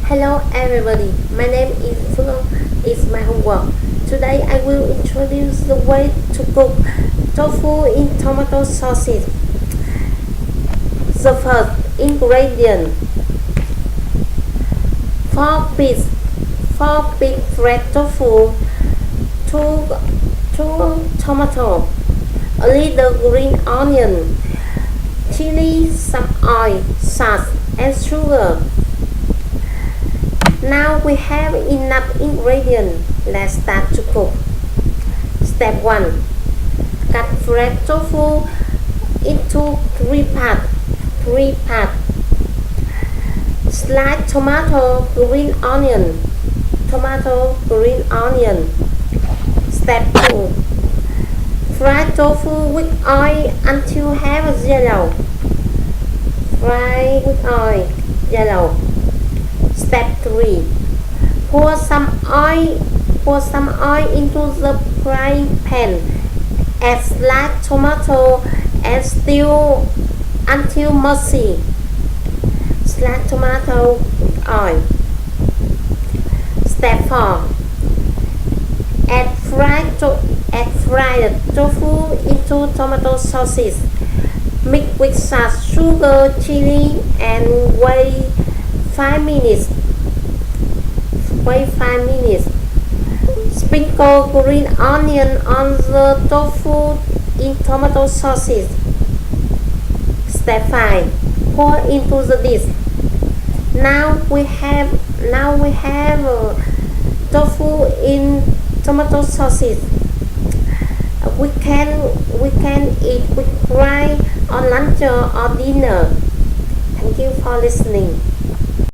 Hello everybody, my name is Phương. It's my homework. Today I will introduce the way to cook tofu in tomato sauces. The first ingredient: 4 big red tofu, 2 tomato, a little green onion, chili, some oil, salt, and sugar. Now we have enough ingredients. Let's start to cook. Step 1. Cut fresh tofu into 3 parts. Slice tomato, green onion. Step 2. Fry tofu with oil until have yellow. Fry with oil, yellow. Step 3. Pour some oil into the frying pan. Add sliced tomato and stew until mushy. Slice tomato with oil. Step 4. Add fried tofu into tomato sauces. Mix with salt, sugar, chili, and wait 5 minutes. Sprinkle green onion on the tofu in tomato sauces. Step 5. Pour into the dish. Now we have tofu in tomato sauces. We can eat with rice or lunch or dinner. Thank you for listening.